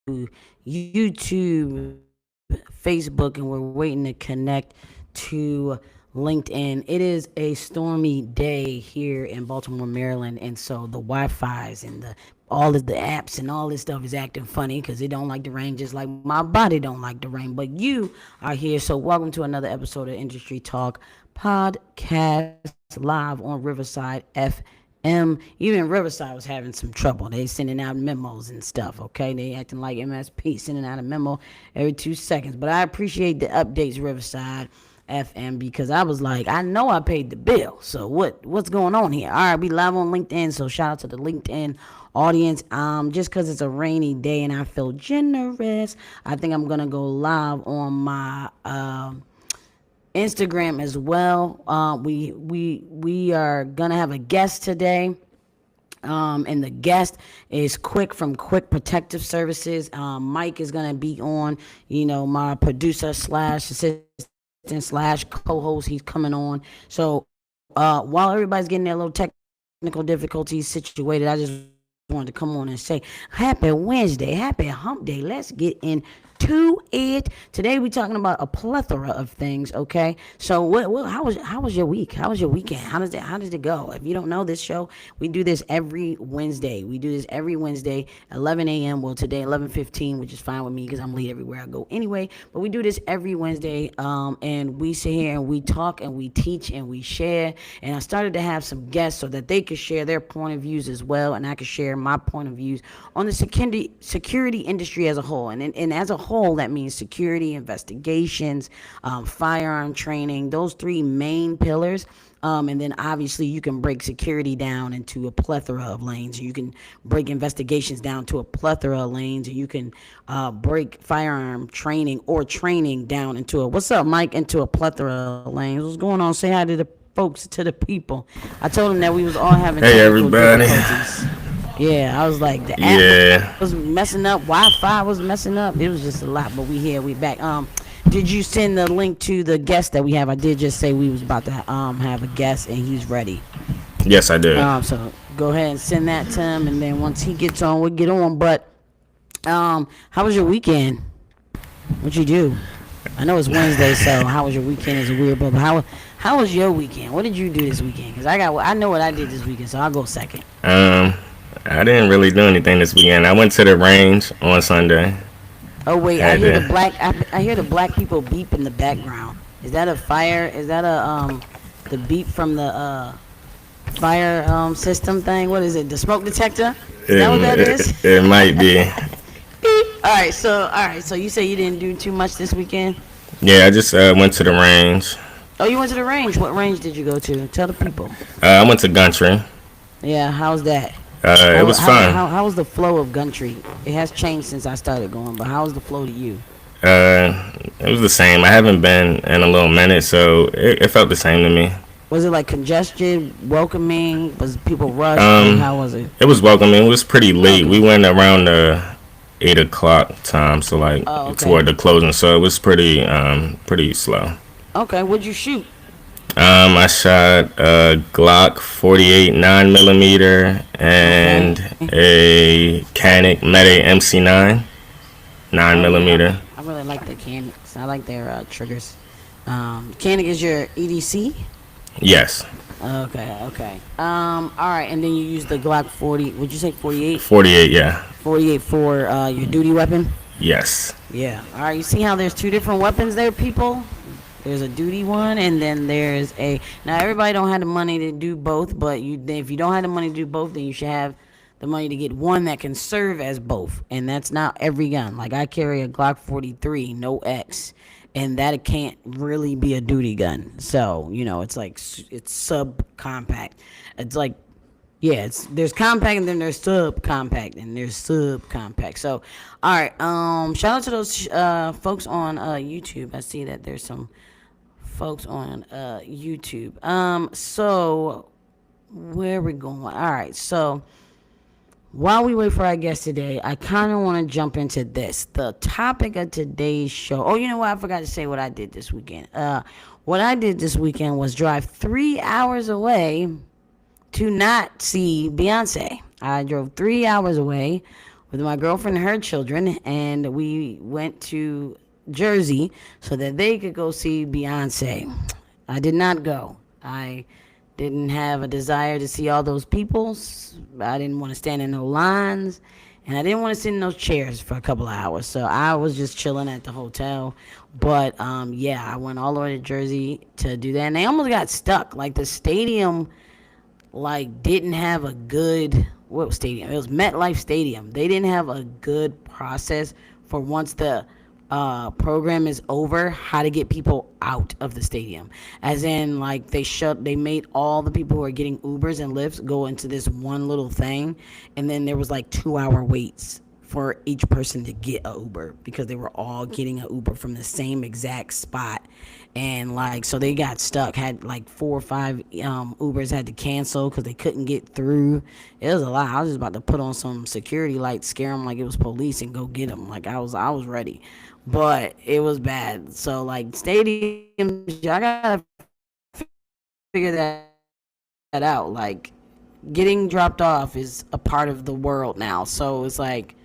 YouTube, Facebook, and we're waiting to connect to LinkedIn. It is a stormy day here in Baltimore, Maryland, and so the Wi-Fi's and the all of the apps and all this stuff is acting funny because it don't like the rain, just like my body don't like the rain. But you are here, so welcome to another episode of Industry Talk Podcast live on Riverside FM. Even Riverside was having some trouble. They sending out memos and stuff. Okay, they acting like MSP, sending out a memo every 2 seconds. But I appreciate the updates, Riverside FM, because I was like, I know I paid the bill. So what's going on here? All right, we live on LinkedIn. So shout out to the LinkedIn audience. Just because it's a rainy day and I feel generous, I think I'm gonna go live on my Instagram as well. We are gonna have a guest today. And the guest is Kwik from Kwik Protective Services. Mike is gonna be on. My producer slash assistant slash co-host. He's coming on. So while everybody's getting their little technical difficulties situated, I just wanted to come on and say happy Wednesday, happy hump day. Let's get into it. Today we're talking about a plethora of things. Okay, so how was your week? How was your weekend? How does it go? If you don't know this show, we do this every Wednesday. 11 a.m. Well, today 11:15, which is fine with me because I'm late everywhere I go anyway. But we do this every Wednesday, and we sit here and we talk and we teach and we share. And I started to have some guests so that they could share their point of views as well, and I could share my point of views on the security industry as a whole. And as a whole, that means security, investigations, firearm training, those three main pillars. And then obviously you can break security down into a plethora of lanes. You can break investigations down to a plethora of lanes. And you can break firearm training or training down into what's up, Mike, into a plethora of lanes. What's going on? Say hi to the folks, to the people. I told them that we was all having technical difficulties. Yeah, I was like, the app was messing up, Wi-Fi was messing up. It was just a lot, but we back. Did you send the link to the guest that we have? I did just say we was about to have a guest and he's ready. Yes, I did. So go ahead and send that to him, and then once he gets on, we'll get on. But how was your weekend? What'd you do? I know it's Wednesday, so how was your weekend is a weird, but how was your weekend? What did you do this weekend? Because I know what I did this weekend, so I'll go second. I didn't really do anything this weekend. I went to the range on Sunday. Oh wait, I hear the black people beep in the background. Is that a fire? Is that the beep from the fire system thing? What is it? The smoke detector? Is that what that is? It might be. Beep. All right. So you say you didn't do too much this weekend? Yeah, I just went to the range. Oh, you went to the range. What range did you go to? Tell the people. I went to Gantry. Yeah, how's that? It was fun. How was the flow of Gantry? It has changed since I started going, but how was the flow to you? It was the same. I haven't been in a little minute, so it felt the same to me. Was it like congested, welcoming? Was people rushed? How was it? It was welcoming. It was pretty late. Okay. We went around the 8 o'clock time, so toward the closing. So it was pretty slow. Okay, what'd you shoot? I shot a Glock 48 9mm and a Canic Meta MC9 9mm. I really like the Canics. I like their triggers. Canic is your EDC? Yes. Okay. All right, and then you use the Glock 40. Would you say 48? 48, yeah. 48 for your duty weapon? Yes. Yeah. All right. You see how there's two different weapons there, people? There's a duty one, and then there's a. Now everybody don't have the money to do both, but if you don't have the money to do both, then you should have the money to get one that can serve as both, and that's not every gun. Like I carry a Glock 43, no X, and that can't really be a duty gun. So it's like it's subcompact. It's like. Yeah, there's compact and then there's subcompact and there's subcompact. So, all right. Shout out to those folks on YouTube. I see that there's some folks on YouTube. So where are we going? All right. So while we wait for our guest today, I kind of want to jump into this. The topic of today's show. Oh, you know what? I forgot to say what I did this weekend. What I did this weekend was drive 3 hours away to not see Beyonce. I drove 3 hours away with my girlfriend and her children, and we went to Jersey so that they could go see Beyonce. I did not go. I didn't have a desire to see all those people. I didn't want to stand in no lines, and I didn't want to sit in those chairs for a couple of hours. So I was just chilling at the hotel. But yeah, I went all the way to Jersey to do that, and they almost got stuck. Like the stadium like didn't have a good what stadium? It was MetLife Stadium. They didn't have a good process for once the program is over, how to get people out of the stadium. As in, like they made all the people who are getting Ubers and Lyfts go into this one little thing, and then there was like 2 hour waits for each person to get a Uber because they were all getting an Uber from the same exact spot. And like, so they got stuck, had like 4 or 5 Ubers had to cancel because they couldn't get through. It was a lot. I was just about to put on some security lights, scare them like it was police, and go get them. Like I was ready, but it was bad. So like stadiums, I gotta figure that out. Like getting dropped off is a part of the world now. So it's like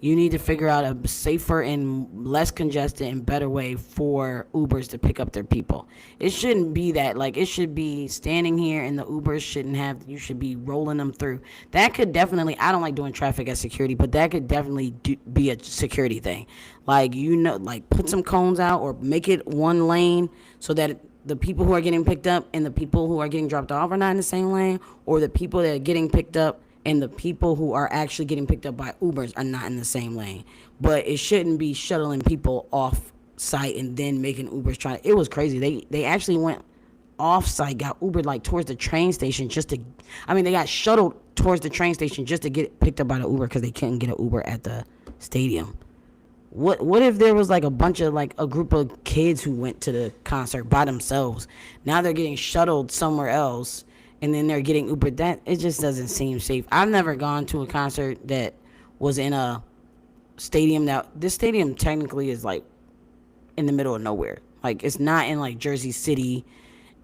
you need to figure out a safer and less congested and better way for Ubers to pick up their people. It shouldn't be that. Like, it should be standing here and the Ubers shouldn't have, you should be rolling them through. That could definitely, I don't like doing traffic as security, but that could definitely be a security thing. Like, like put some cones out or make it one lane so that the people who are getting picked up and the people who are getting dropped off are not in the same lane, or the people that are getting picked up and the people who are actually getting picked up by Ubers are not in the same lane. But it shouldn't be shuttling people off site and then making Ubers try. It was crazy. They actually went off site, got Ubered like towards the train station just to. I mean, they got shuttled towards the train station just to get picked up by the Uber because they couldn't get an Uber at the stadium. What if there was like a bunch of like a group of kids who went to the concert by themselves? Now they're getting shuttled somewhere else and then they're getting Uber. That it just doesn't seem safe. I've never gone to a concert that was in a stadium. Now this stadium technically is like in the middle of nowhere. Like it's not in like Jersey City.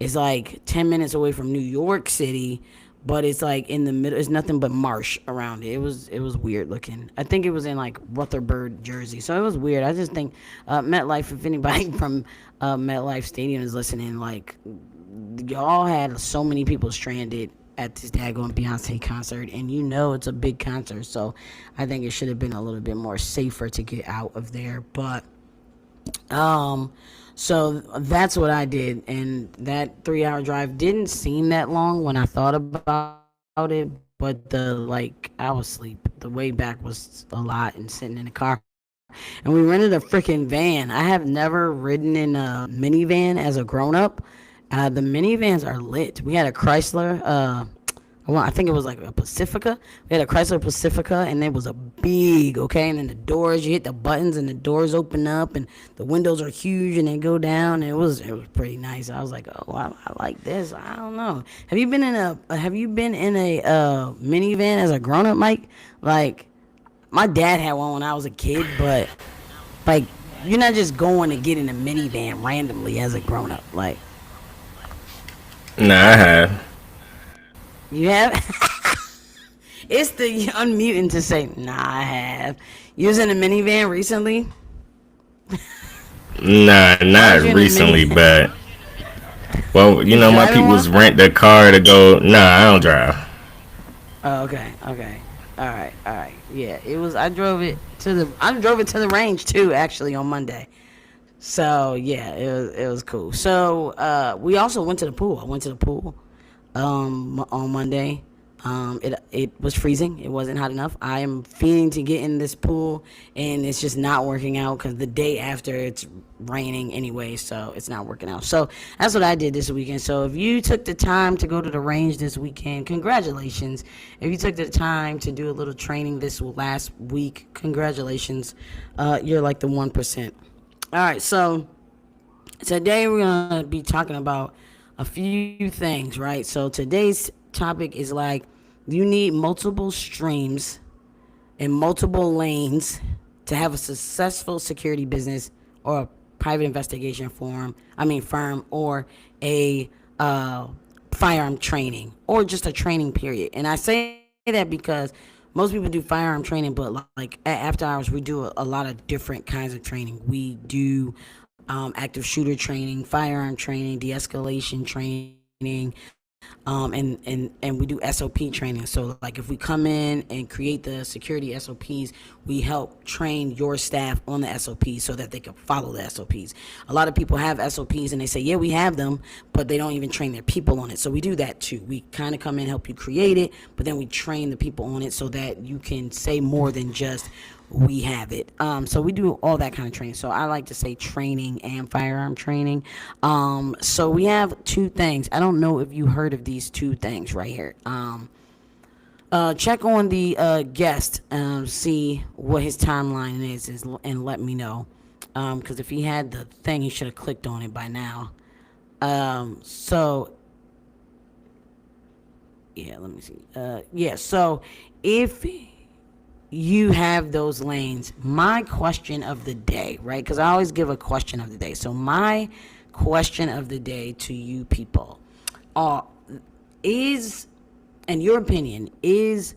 It's like 10 minutes away from New York City, but it's like in the middle. It's nothing but marsh around it. It was weird looking. I think it was in like Rutherford, Jersey. So it was weird. I just think MetLife. If anybody from MetLife Stadium is listening, like y'all had so many people stranded at this daggone Beyonce concert, and you know it's a big concert, so I think it should have been a little bit more safer to get out of there. But so that's what I did, and that 3 hour drive didn't seem that long when I thought about it, but I was asleep. The way back was a lot, and sitting in the car. And we rented a freaking van. I have never ridden in a minivan as a grown up. The minivans are lit. We had a Chrysler. Well, I think it was like a Pacifica. We had a Chrysler Pacifica, and it was a big, okay? And then the doors, you hit the buttons, and the doors open up, and the windows are huge, and they go down. And it was pretty nice. I was like, oh, I like this. I don't know. Have you been in a minivan as a grown up, Mike? Like, my dad had one when I was a kid, but like, you're not just going to get in a minivan randomly as a grown up, like. Nah, I have. You have? It's the unmuting to say, nah, I have. You was in a minivan recently? Nah, not recently, but well, you know, my people's rent their car to go. Nah, I don't drive. Oh, okay. All right. Yeah, it was. I drove it to the range too, actually, on Monday. So yeah, it was cool. So we also went to the pool. I went to the pool on Monday. It was freezing. It wasn't hot enough. I am feeling to get in this pool, and it's just not working out because the day after it's raining anyway, so it's not working out. So that's what I did this weekend. So if you took the time to go to the range this weekend, congratulations. If you took the time to do a little training this last week, congratulations. You're like the 1%. All right, so today we're going to be talking about a few things, right? So today's topic is like you need multiple streams and multiple lanes to have a successful security business or a private investigation firm, or a firearm training or just a training period. And I say that because most people do firearm training, but like at after hours, we do a lot of different kinds of training. We do active shooter training, firearm training, de-escalation training, and we do SOP training. So like if we come in and create the security SOPs, we help train your staff on the SOPs so that they can follow the SOPs. A lot of people have SOPs and they say, yeah, we have them, but they don't even train their people on it. So we do that too. We kind of come in, help you create it, but then we train the people on it so that you can say more than just we have it. So we do all that kind of training. So I like to say training and firearm training. So we have two things. I don't know if you heard of these two things right here. Check on the guest, see what his timeline is and let me know. Because if he had the thing, he should have clicked on it by now. So yeah, let me see. Yeah, so if you have those lanes, my question of the day, right? Because I always give a question of the day. So my question of the day to you people is, in your opinion, is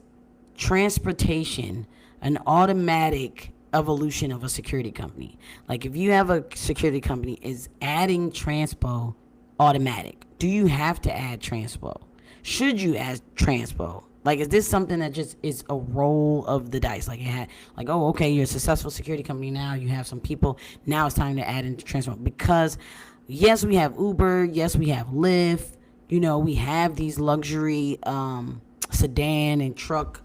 transportation an automatic evolution of a security company? Like if you have a security company, is adding transpo automatic? Do you have to add transpo? Should you add transpo? Like, is this something that just is a roll of the dice? Like, it had, like, oh, okay, you're a successful security company now. You have some people. Now it's time to add in transpo. Because, yes, we have Uber. Yes, we have Lyft. You know, we have these luxury sedan and truck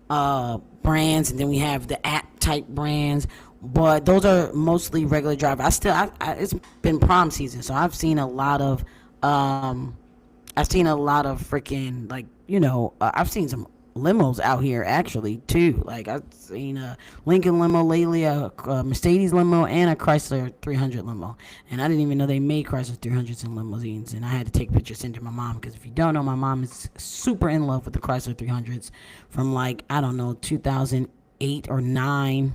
brands, and then we have the app type brands. But those are mostly regular drivers. It's been prom season, so I've seen a lot of freaking, like, you know, I've seen some limos out here actually too. Like I've seen a Lincoln limo lately, a Mercedes limo, and a Chrysler 300 limo. And I didn't even know they made Chrysler 300s and limousines. And I had to take pictures, send to my mom, because if you don't know, my mom is super in love with the Chrysler 300s from, like, I don't know, 2008 or 9.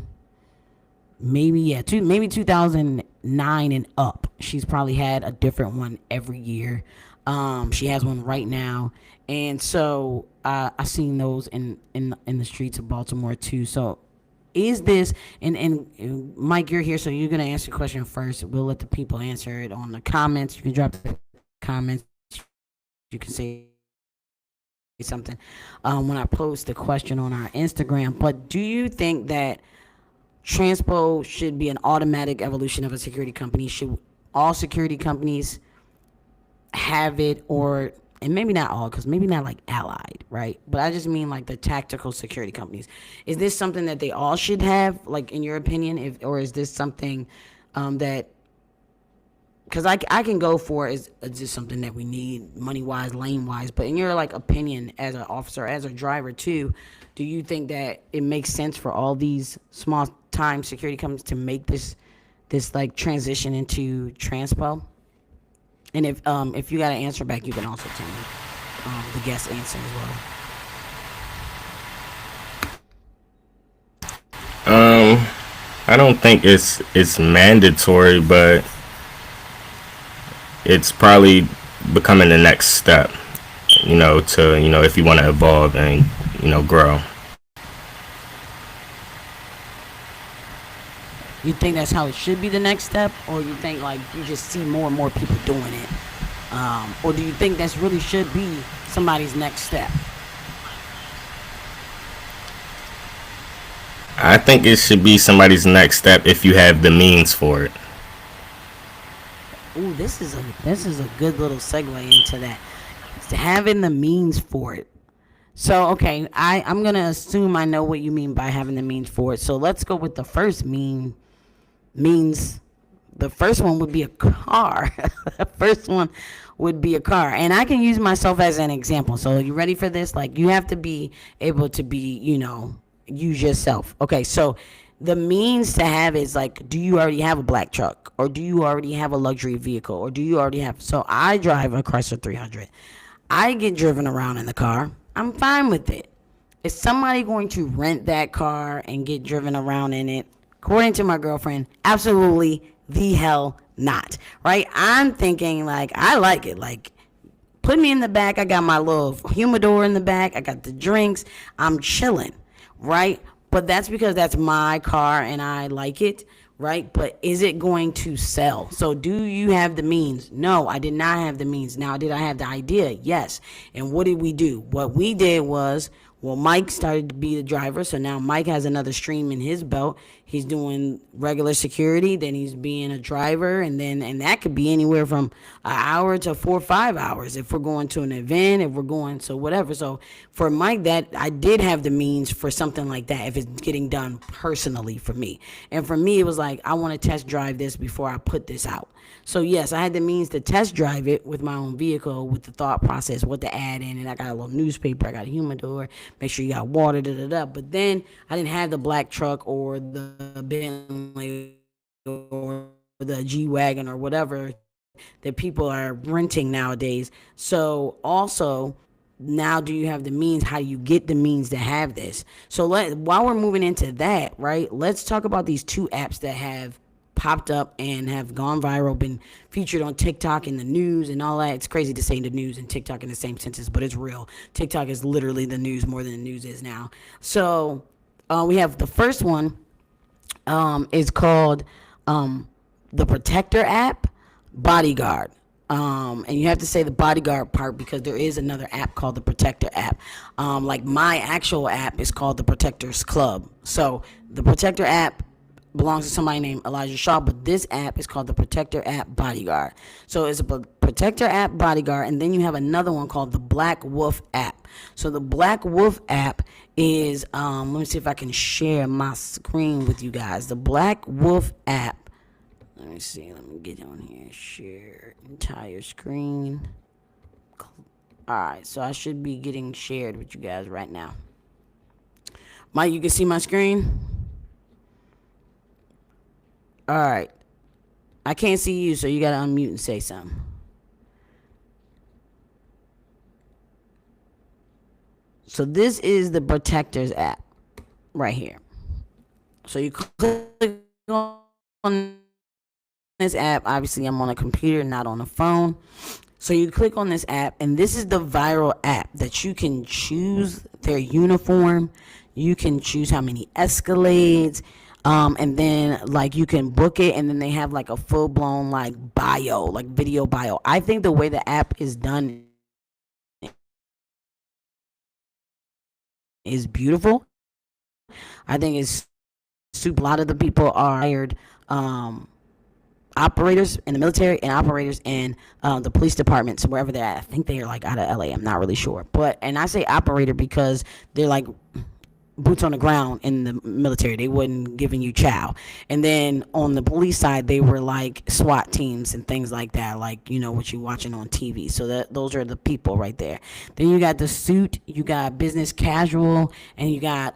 Maybe 2009 and up. She's probably had a different one every year. She has one right now, and so I seen those in the streets of Baltimore too. So, is this and Mike, you're here, so you're gonna answer the question first. We'll let the people answer it on the comments. You can drop the comments. You can say something when I post the question on our Instagram. But do you think that transpo should be an automatic evolution of a security company? Should all security companies have it, or, and maybe not all, because maybe not like Allied, right? But I just mean like the tactical security companies. Is this something that they all should have, like, in your opinion, or is this something that, because I can go for, is this something that we need money wise, lane wise, but in your, like, opinion as an officer, as a driver too, do you think that it makes sense for all these small time security companies to make this like transition into transpo? And if you got an answer back, you can also tell me the guest answer as well. I don't think it's mandatory, but it's probably becoming the next step. You know, if you want to evolve and grow. You think that's how it should be, the next step, or you think like you just see more and more people doing it, or do you think that's really should be somebody's next step? I think it should be somebody's next step if you have the means for it. Ooh, this is a good little segue into that. It's having the means for it. So, okay, I'm gonna assume I know what you mean by having the means for it. So let's go with the first means. The first one would be a car. The first one would be a car, and I can use myself as an example. So, you ready for this? Like, you have to be able to be, use yourself. Okay, so the means to have is like, do you already have a black truck, or do you already have a luxury vehicle, or do you already have? So I drive a Chrysler 300. I get driven around in the car. I'm fine with it. Is somebody going to rent that car and get driven around in it? According to my girlfriend, absolutely the hell not. Right? I'm thinking, like, I like it. Like, put me in the back. I got my little humidor in the back. I got the drinks. I'm chilling. right? But that's because that's my car and I like it, right? But is it going to sell? So do you have the means? No, I did not have the means. Now, did I have the idea? Yes. And what did we do? What we did was, well, Mike started to be the driver, so now Mike has another stream in his belt. He's doing regular security, then he's being a driver, and that could be anywhere from an hour to 4 or 5 hours if we're going to an event, if we're going so whatever. So for Mike, that I did have the means for something like that if it's getting done personally for me. And for me, it was like I want to test drive this before I put this out. So yes, I had the means to test drive it with my own vehicle, with the thought process, what to add in, and I got a little newspaper, I got a humidor, make sure you got water, da da da. But then I didn't have the black truck or the Bentley or the G wagon or whatever that people are renting nowadays. So also, now do you have the means? How do you get the means to have this? So while we're moving into that, right, let's talk about these two apps that have popped up and have gone viral, been featured on TikTok and the news and all that. It's crazy to say the news and TikTok in the same sentence, but it's real. TikTok is literally the news more than the news is now. So we have the first one is called the Protector app, Bodyguard. And you have to say the bodyguard part because there is another app called the Protector app. Like my actual app is called the Protectors Club. So the Protector app belongs to somebody named Elijah Shaw, but this app is called the Protector app Bodyguard. So it's a Protector app Bodyguard, and then you have another one called the Black Wolf app. So the Black Wolf app is, let me see if I can share my screen with you guys. The Black Wolf app, let me see, let me get on here, share entire screen. Alright, so I should be getting shared with you guys right now. Mike, you can see my screen? Alright. I can't see you, so you gotta unmute and say something. So this is the Protectors app right here. So you click on this app. Obviously, I'm on a computer, not on a phone. So you click on this app, and this is the viral app that you can choose their uniform. You can choose how many Escalades. And then like you can book it, and then they have like a full blown like bio, like video bio. I think the way the app is done is beautiful. I think it's super. A lot of the people are hired operators in the military and operators in the police departments, wherever they're at. I think they are like out of LA. I'm not really sure, and I say operator because they're like boots on the ground in the military. They wasn't giving you chow. And then on the police side, they were like SWAT teams and things like that, like, you know, what you're watching on TV. So those are the people right there. Then you got the suit, you got business casual, and you got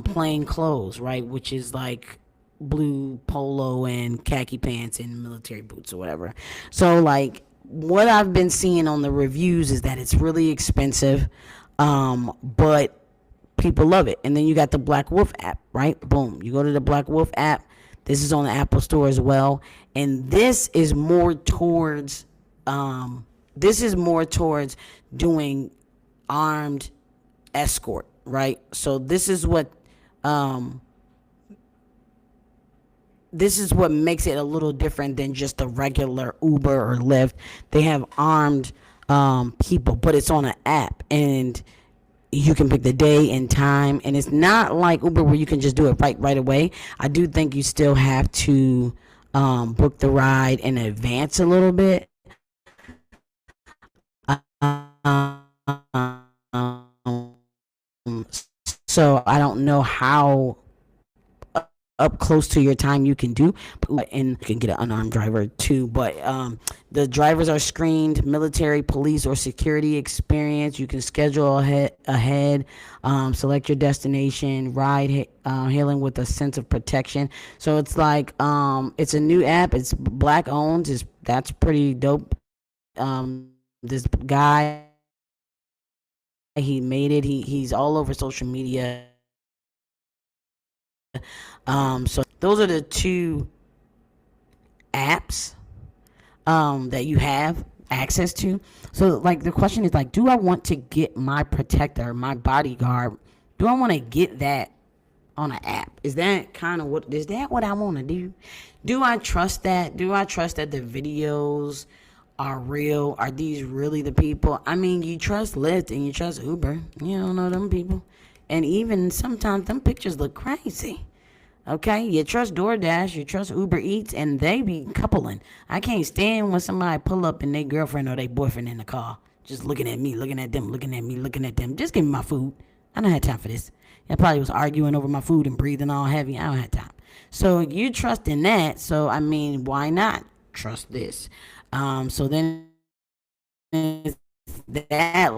plain clothes, right, which is like blue polo and khaki pants and military boots or whatever. So like what I've been seeing on the reviews is that it's really expensive, but people love it. And then you got the Black Wolf app, right? Boom. You go to the Black Wolf app. This is on the Apple Store as well. And this is more towards doing armed escort, right? So this is what makes it a little different than just a regular Uber or Lyft. They have armed people, but it's on an app, and you can pick the day and time, and it's not like Uber where you can just do it right away. I do think you still have to book the ride in advance a little bit. So I don't know how up close to your time you can do, and you can get an unarmed driver too. But the drivers are screened, military, police, or security experience. You can schedule ahead, select your destination, ride hailing with a sense of protection. So it's like it's a new app. It's black owned. That's pretty dope. This guy, he made it. He's all over social media. So those are the two apps that you have access to. So like the question is like, do I want to get my Protector, my Bodyguard? Do I want to get that on an app? Is that kind of what? Is that what I want to do? Do I trust that? Do I trust that the videos are real? Are these really the people? I mean, you trust Lyft and you trust Uber. You don't know them people, and even sometimes them pictures look crazy. Okay, you trust DoorDash, you trust Uber Eats, and they be coupling. I can't stand when somebody pull up and they girlfriend or they boyfriend in the car, just looking at me, looking at them, looking at me, looking at them. Just give me my food. I don't have time for this. I probably was arguing over my food and breathing all heavy. I don't have time. So you trust in that. So I mean, why not trust this? So then that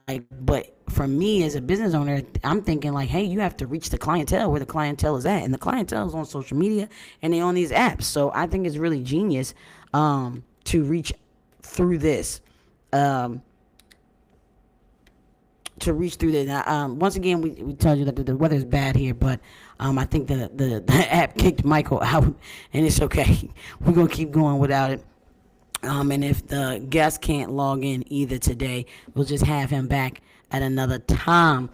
like, but for me as a business owner, I'm thinking like, hey, you have to reach the clientele where the clientele is at, and the clientele is on social media and they on these apps. So I think it's really genius to reach through this. Um, to reach through that. Once again, we told you that the weather is bad here, but I think the app kicked Michael out, and it's okay. We're gonna keep going without it. And if the guest can't log in either today, we'll just have him back at another time.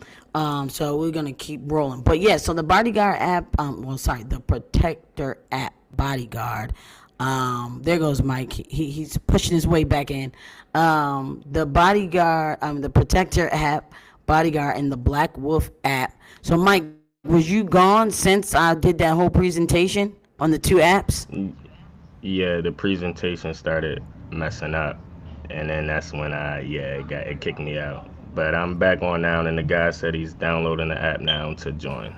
So we're gonna keep rolling. But yeah, so the bodyguard app, the protector app bodyguard. There goes Mike. He's pushing his way back in. The bodyguard, the protector app bodyguard, and the Black Wolf app. So Mike, was you gone since I did that whole presentation on the two apps? Yeah, the presentation started messing up, and then that's when it kicked me out. But I'm back on now, and the guy said he's downloading the app now to join.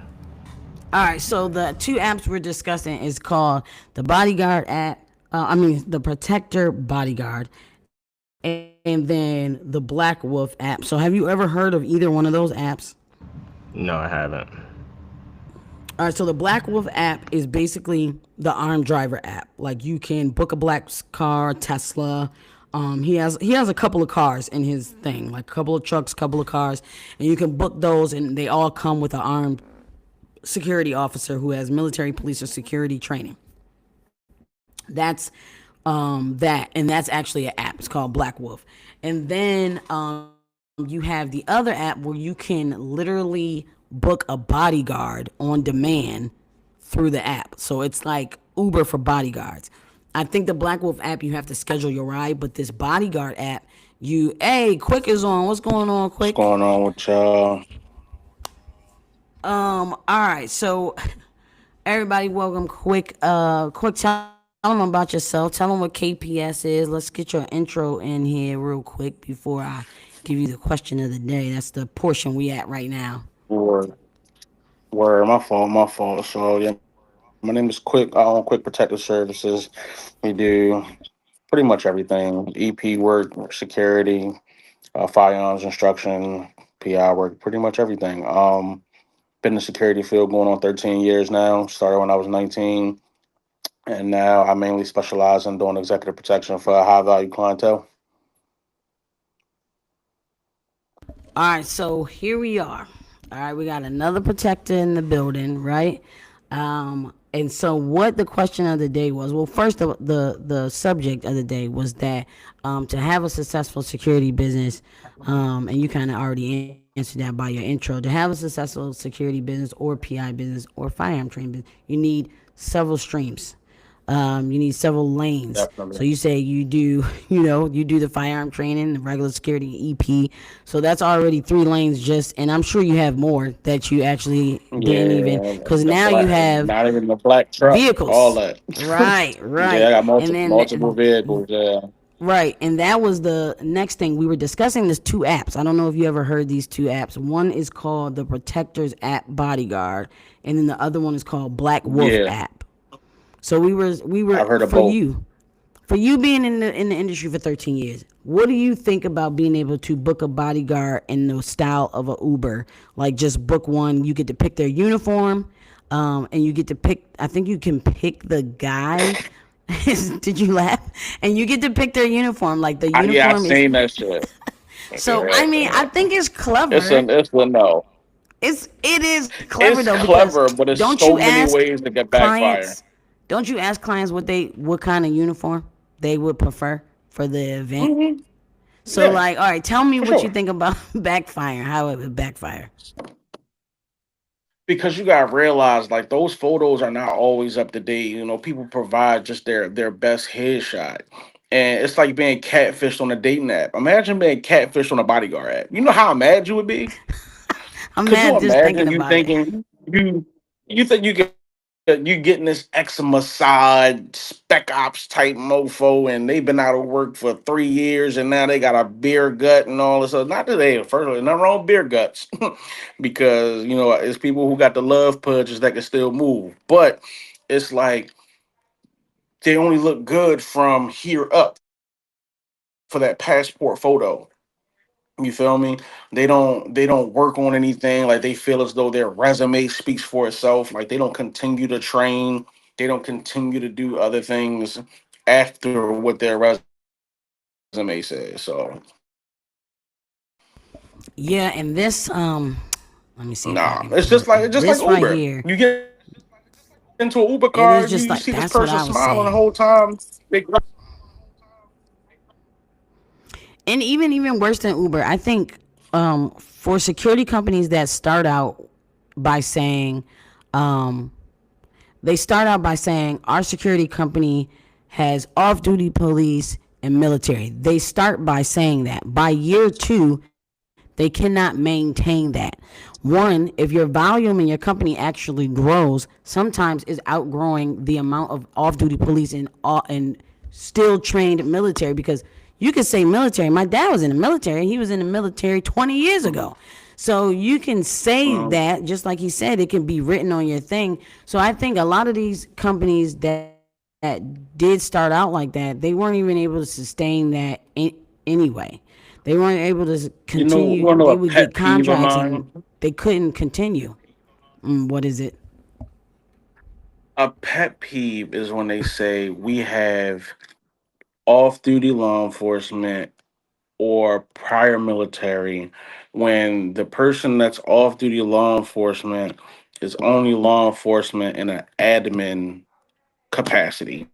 All right, so the two apps we're discussing is called the Bodyguard app. The Protector Bodyguard, and then the Black Wolf app. So, have you ever heard of either one of those apps? No, I haven't. All right, so the Black Wolf app is basically the armed driver app. Like you can book a black car, Tesla. He has a couple of cars in his thing, like a couple of trucks, couple of cars, and you can book those, and they all come with an armed security officer who has military, police, or security training. That's that, and that's actually an app. It's called Black Wolf. And then you have the other app where you can literally book a bodyguard on demand through the app. So it's like Uber for bodyguards. I think the Black Wolf app, you have to schedule your ride, but this bodyguard app, hey, Kwik is on. What's going on, What's Kwik? going on with y'all? All right, so everybody, welcome, Kwik. Kwik, tell them about yourself. Tell them what KPS is. Let's get your intro in here real quick before I give you the question of the day. That's the portion we at right now. Word, word, my fault. So yeah, my name is Quick. I own Quick Protective Services. We do pretty much everything: EP work, security, firearms instruction, PI work, pretty much everything. Been in the security field going on 13 years now. Started when I was 19, and now I mainly specialize in doing executive protection for high value clientele. All right, so here we are. All right, we got another protector in the building, right? And so what the question of the day was, well, first the subject of the day was that to have a successful security business, and you kind of already answered that by your intro, to have a successful security business or PI business or firearm training business, you need several streams. You need several lanes. So Definitely. you say you do, you do the firearm training, the regular security EP. So that's already three lanes just, and I'm sure you have more that you actually didn't even, Yeah, because the now you black, have not even the black truck, all vehicles. that. Right, Yeah, I right. got And multiple then vehicles. Yeah, right, and that was the next thing we were discussing. This two apps. I don't know if you ever heard these two apps. One is called the Protectors app Bodyguard, and then the other one is called Black Wolf yeah, app. So we were I've heard of for both. you being in the industry for 13 years. What do you think about being able to book a bodyguard in the style of a Uber? Like just book one, you get to pick their uniform, and you get to pick. I think you can pick the guy. Did you laugh? And you get to pick their uniform. Like the Yeah, I uniform is. seen that shit. So Yeah, I mean, I think it's it's clever. a no. It is clever It's though, because clever, but it's don't you so many ask ways to get backfire. clients don't you ask clients what kind of uniform they would prefer for the event? Hmm. So Yeah, like, all right, tell me for what you sure. think about backfire, how it would backfire. because you gotta realize like those photos are not always up to date. People provide just their best headshot. And it's like being catfished on a dating app. Imagine being catfished on a bodyguard app. You know how mad you would be? I'm Could you mad just thinking imagine you about it. thinking you think you getting this eczema side spec ops type mofo and they've been out of work for 3 years and now they got a beer gut and all this other. Not that they first of all, nothing wrong with beer guts because it's people who got the love punches that can still move. But it's like they only look good from here up for that passport photo. You feel me? They don't work on anything. Like they feel as though their resume speaks for itself. Like they don't continue to train. They don't continue to do other things after what their resume says. So Yeah, and this let me see if I nah, can it's pull just it like up. it's just like This right Uber. here, You get into an Uber car, you see this person it is smiling the just whole like that's time. what I was They saying. And even worse than Uber, I think for security companies that start out by saying they start out by saying our security company has off-duty police and military. They start by saying that. By year 2, they cannot maintain that. One, if your volume in your company actually grows, sometimes is outgrowing the amount of off-duty police and still trained military, because you could say military. My dad was in the military. He was in the military 20 years ago. So you can say that, just like he said, it can be written on your thing. So I think a lot of these companies that did start out like that, they weren't even able to sustain that anyway. They weren't able to continue. You They wanna know would a get pet peeve contracts of and mine? they couldn't continue. What is it? A pet peeve is when they say we have off-duty law enforcement or prior military when the person that's off duty law enforcement is only law enforcement in an admin capacity,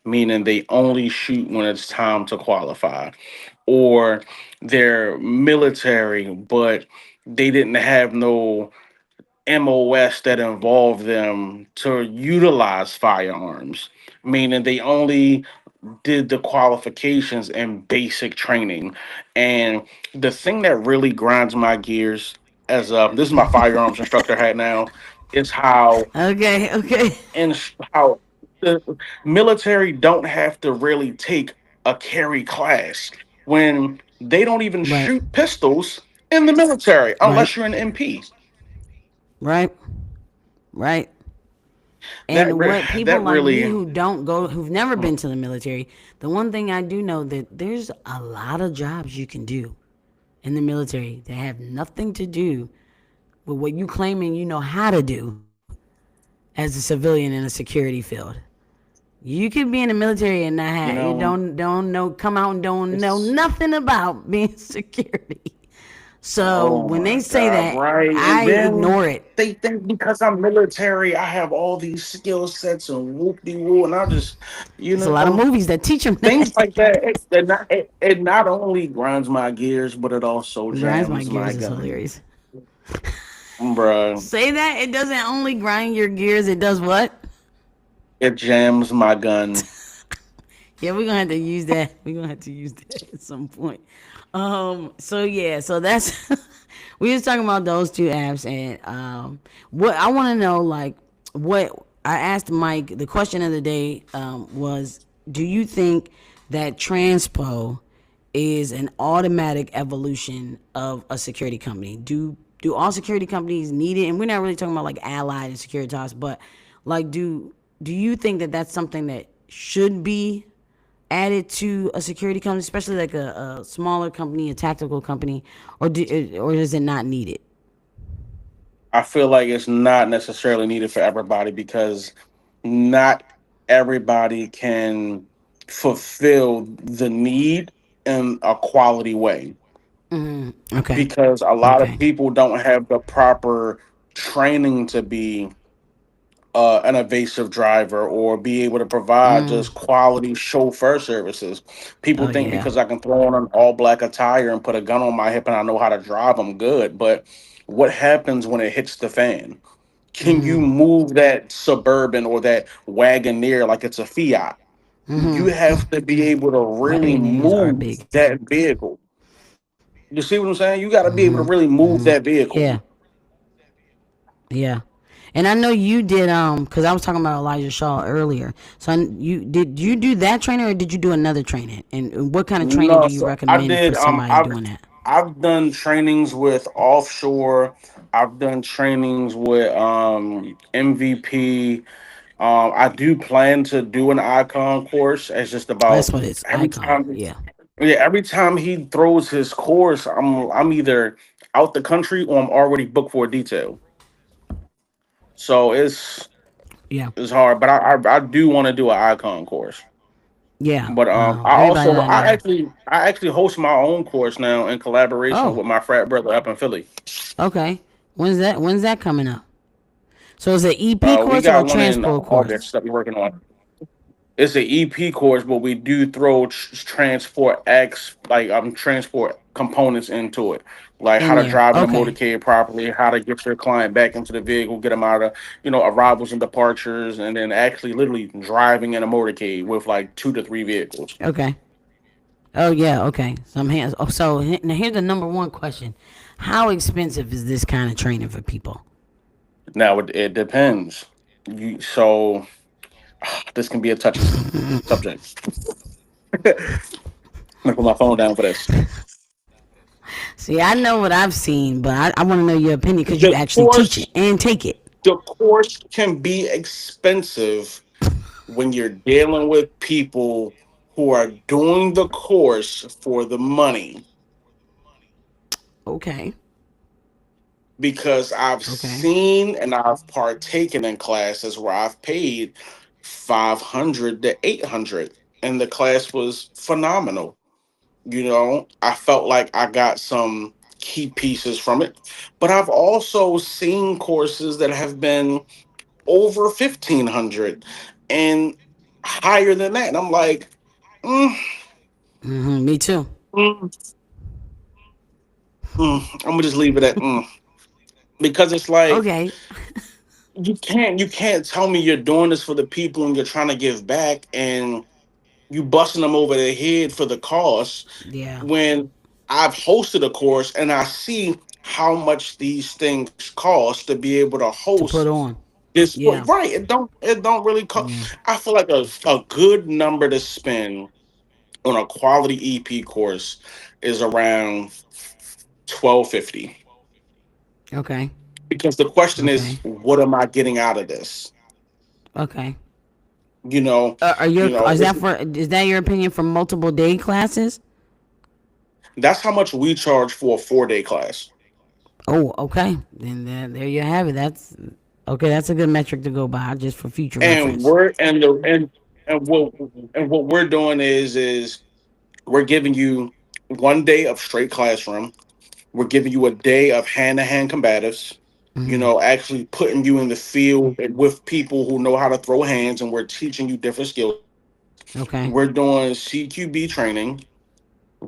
meaning they only shoot when it's time to qualify, or they're military but they didn't have no MOS that involved them to utilize firearms, meaning they only did the qualifications and basic training. And the thing that really grinds my gears, as this is my firearms instructor hat now, is Okay, okay. how the military don't have to really take a carry class when they don't even Right, shoot pistols in the military right, unless you're an MP. right, right. That And what people that like me really who don't go, who've never been to the military, the one thing I do know that there's a lot of jobs you can do in the military that have nothing to do with what you claiming you know how to do as a civilian in a security field. You could be in the military and not you have, you know don't know, come out and don't know it's nothing about being security. So oh when they my say God, that, right? And I then ignore it. they think because I'm military, I have all these skill sets and whoop de woo, and I just, you There's a lot of know, movies that teach them things that. like that. It not only grinds my gears, but it also Grinds my jams my gears is gun, hilarious. bruh. Say that it doesn't only grind your gears, it does what? It jams my gun. Yeah, we're gonna have to use that. We're gonna have to use that at some point. So yeah, so that's we was talking about those two apps, and what I want to know, like, what I asked Mike, the question of the day was, do you think that transpo is an automatic evolution of a security company? Do all security companies need it? And we're not really talking about like Allied and Securitas, but like, do you think that that's something that should be added to a security company, especially like a smaller company, a tactical company, or is it not needed? I feel like it's not necessarily needed for everybody because not everybody can fulfill the need in a quality way Okay, because a lot of okay. people don't have the proper training to be an evasive driver or be able to provide just quality chauffeur services. People Oh think yeah. because I can throw on an all black attire and put a gun on my hip and I know how to drive, I'm good. But What happens when it hits the fan? Can you Mm-hmm. move that Suburban or that Wagoneer like it's a Fiat? You have to be able to really Wagoneers are move big. that vehicle. You see what I'm saying? You got to be able to Mm-hmm. really move Mm-hmm. that vehicle. Yeah. Yeah. And I know you did because I was talking about Elijah Shaw earlier. So you do that training or did you do another training? And what kind of training No, do you so I recommend for did. somebody doing that? I've done trainings with offshore. I've done trainings with MVP. I do plan to do an icon course. It's just That's about what it's every icon. time. Yeah. Yeah, every time he throws his course, I'm either out the country or I'm already booked for a detail. So Yeah. it's hard, but I do want to do an icon course. Yeah. But Everybody that I know. I actually host my own course now in collaboration Oh, with my frat brother up in Philly. okay. When's that coming up? So is it EP We course or a got one in transport course? August that we're working on. It's an EP course, but we do throw transport X transport components into it, like how In to there. drive in a Okay. motorcade properly, how to get your client back into the vehicle, get them out of arrivals and departures, and then actually literally driving in a motorcade with like 2 to 3 vehicles. Okay. Oh yeah, okay. Some hands. Oh, so now here's the number one question: how expensive is this kind of training for people? Now it depends. So this can be a touchy subject. I'm gonna put my phone down for this. See, I know what I've seen, but I want to know your opinion because you The actually teach it course, and take it. the course can be expensive when you're dealing with people who are doing the course for the money, Okay. because I've Okay. seen and I've partaken in classes where I've paid 500 to 800 and the class was phenomenal. I felt like I got some key pieces from it, but I've also seen courses that have been over 1500 and higher than that, and I'm like, mm, Me too. mm, I'm gonna just leave it at because it's like Okay. you can't tell me you're doing this for the people and you're trying to give back and you busting them over the head for the cost Yeah. when I've hosted a course and I see how much these things cost to be able to To put host on. this. Yeah. Right, it don't really Yeah. cost. I feel like a good number to spend on a quality EP course is around 1250, Okay. because the question is, Okay. what am I getting out of this? Okay. You know, Are your is it's that for is that your opinion for multiple day classes? that's how much we charge for a 4 day class. Oh, okay. Then there you have it. That's okay. That's a good metric to go by just for future And reference. we're and what we're doing is we're giving you 1 day of straight classroom. We're giving you a day of hand-to-hand combatives. Actually putting you in the field with people who know how to throw hands, and we're teaching you different skills. Okay. We're doing CQB training.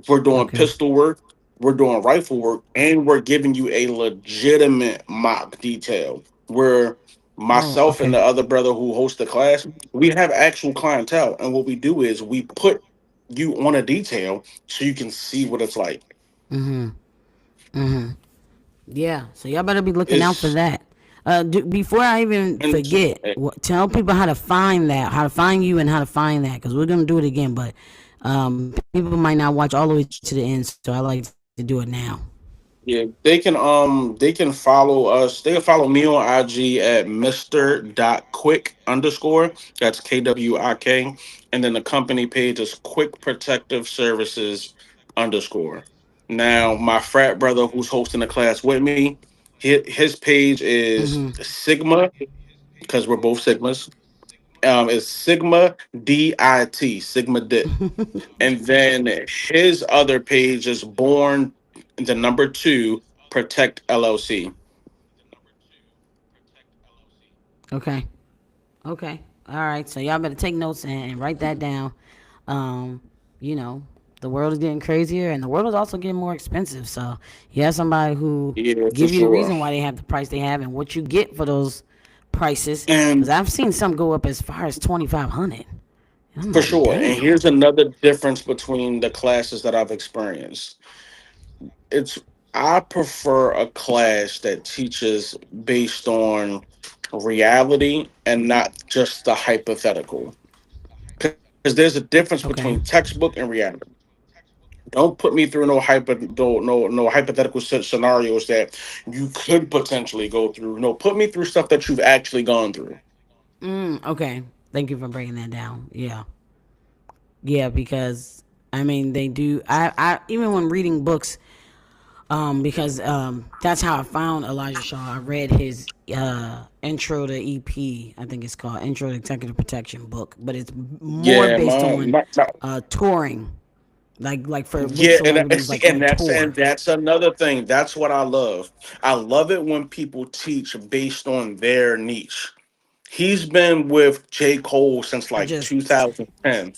We're doing Okay. pistol work. We're doing rifle work, and we're giving you a legitimate mock detail. Where Oh, myself and okay. the other brother who host the class, we have actual clientele, and what we do is we put you on a detail so you can see what it's like. Yeah. So y'all better be looking out for It's that. Before I even and forget, tell people how to find that, how to find you, and how to find that, because we're gonna do it again. But people might not watch all the way to the end, so I like to do it now. Yeah, they can follow us. They can follow me on IG at Mr. Kwik underscore. That's KWIK. And then the company page is Quick Protective Services underscore. Now, my frat brother who's hosting the class with me, his page is Sigma, because we're both Sigmas. It's Sigma DIT, Sigma Dit. And then his other page is Born the number two Protect LLC. Okay. Okay. All right. So y'all better take notes and write that down. Um, you know, The world is getting crazier, and the world is also getting more expensive. So you have somebody who Yeah, for give you the sure. reason why they have the price they have and what you get for those prices. Because And I've seen some go up as far as 2,500. And I'm for like, sure. And damn. here's another difference between the classes that I've experienced. It's I prefer a class that teaches based on reality and not just the hypothetical. Because there's a difference between Okay. textbook and reality. Don't put me through no hypothetical scenarios that you could potentially go through. No, put me through stuff that you've actually gone through. Okay. Thank you for breaking that down. Yeah. Yeah, because I mean they do. I even when reading books, because that's how I found Elijah Shaw. I read his intro to EP. I think it's called Intro to Executive Protection book, but it's more Yeah, based on my touring, like for with yeah, and celebrities, see, like on and tour. that's another thing. That's what I love. I love it when people teach based on their niche. He's been with J. Cole since Not like just. 2010.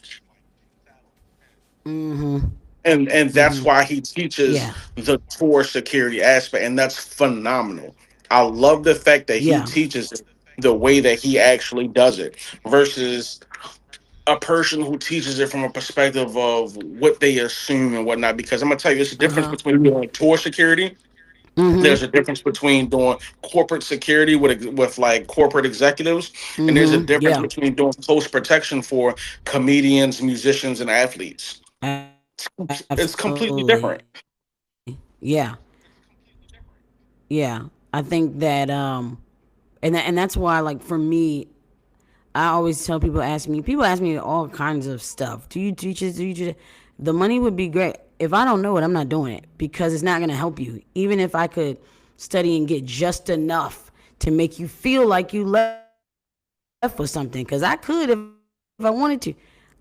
Mm-hmm. And that's Mm-hmm. why he teaches Yeah. the tour security aspect, and that's phenomenal. I love the fact that he Yeah. teaches it the way that he actually does it versus a person who teaches it from a perspective of what they assume and whatnot. Because I'm gonna tell you, there's a Uh difference huh. between doing tour security. Mm-hmm. There's a difference between doing corporate security with like corporate executives, and there's a Mm-hmm. difference Yeah. between doing close protection for comedians, musicians, and athletes. It's completely Absolutely. different. Yeah. Yeah. I think that and that's why, like, for me, I always tell people ask me all kinds of stuff. Do you teach this? Do you do that? The money would be great. If I don't know it, I'm not doing it because it's not going to help you. Even if I could study and get just enough to make you feel like you left for something, because I could if I wanted to.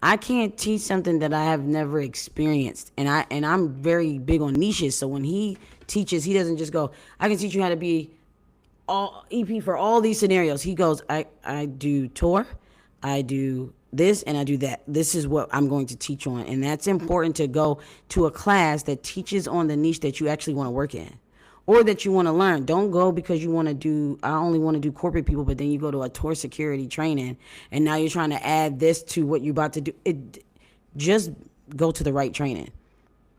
I can't teach something that I have never experienced, and I'm very big on niches. So when he teaches, he doesn't just go, I can teach you how to be all EP for all these scenarios. He goes, I do tour, I do this, and I do that. This is what I'm going to teach on. And that's important to go to a class that teaches on the niche that you actually want to work in or that you want to learn. Don't go because you want to do, I only want to do corporate people, but then you go to a tour security training and now you're trying to add this to what you're about to do. Just go to the right training,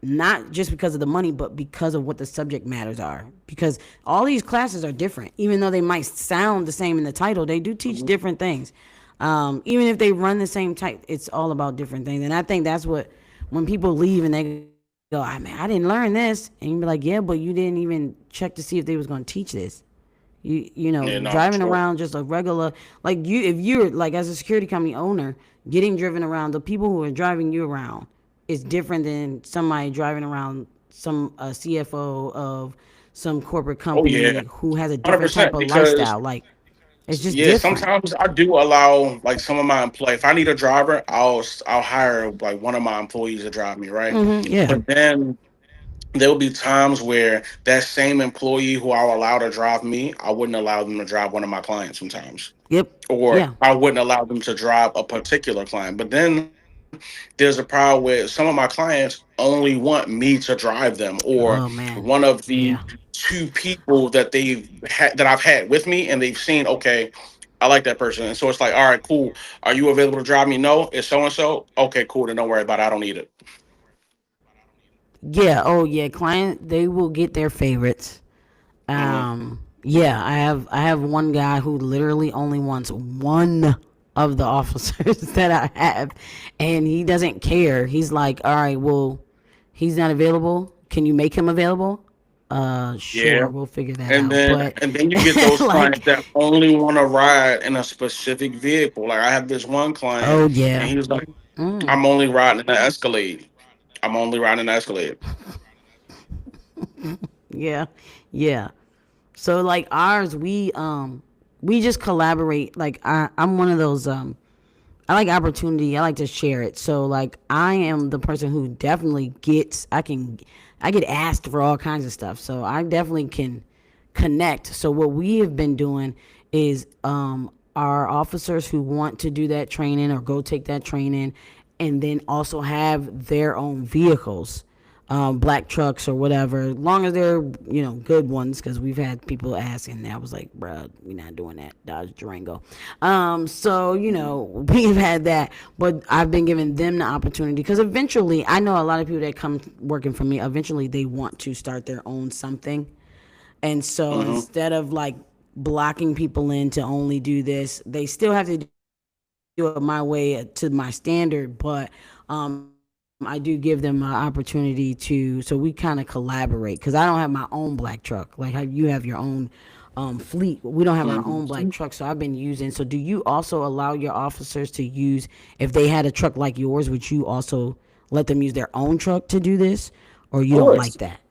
not just because of the money, but because of what the subject matters are. Because all these classes are different, even though they might sound the same in the title. They do teach Mhm. different things. Even if they run the same type, it's all about different things. And I think that's what when people leave and they go, "I mean, I didn't learn this," and you be like, "Yeah, but you didn't even check to see if they was going to teach this." Yeah, no, for Driving sure. around just a regular, like, you if you're like, as a security company owner, getting driven around, the people who are driving you around is different than somebody driving around some CFO of some corporate Oh yeah, company who has a different type 100%. of Because lifestyle. Like, it's just yeah, different. sometimes I do allow like some of my employees. If I need a driver, I'll hire like one of my employees to drive me, right? Yeah. But then there'll be times where that same employee who I'll allow to drive me, I wouldn't allow them to drive one of my clients sometimes, Yep. or Yeah. I wouldn't allow them to drive a particular client. But then there's a problem where some of my clients only want me to drive them, or Oh man. one of the Yeah. two people that I've had with me, and they've seen, okay, I like that person, and so it's like, all right, cool. Are you available to drive me? No, it's so and so. Okay, cool. Then don't worry about it. I don't need it. Yeah. Oh yeah. Client, they will get their favorites. Hmm. Yeah, I have one guy who literally only wants one of the officers that I have, and he doesn't care. He's like, all right, well, he's not available. Can you make him available? Yeah. Sure, we'll figure that And out. then But and then you get those clients like, that only want to ride in a specific vehicle. Like I have this one client, oh and yeah, he was like, "I'm only riding in the Escalade. I'm only riding in the Escalade." yeah, yeah. So like ours, we just collaborate. Like I'm one of those I like opportunity. I like to share it. So like I am the person who definitely gets I get asked for all kinds of stuff. So I definitely can connect. So what we have been doing is our officers who want to do that training or go take that training, and then also have their own vehicles, black trucks or whatever, as long as they're good ones. Because we've had people asking, and I was like, bruh, we're not doing that Dodge Durango. So we've had that, but I've been giving them the opportunity because eventually, I know a lot of people that come working for me. Eventually, they want to start their own something, and so Mm-hmm. instead of like blocking people in to only do this, they still have to do it my way to my standard, but I do give them an opportunity so we kind of collaborate because I don't have my own black truck. Like how you have your own fleet. We don't have our own black truck, so I've been using. So do you also allow your officers to use, if they had a truck like yours, would you also let them use their own truck to do this, or you I don't would. like that?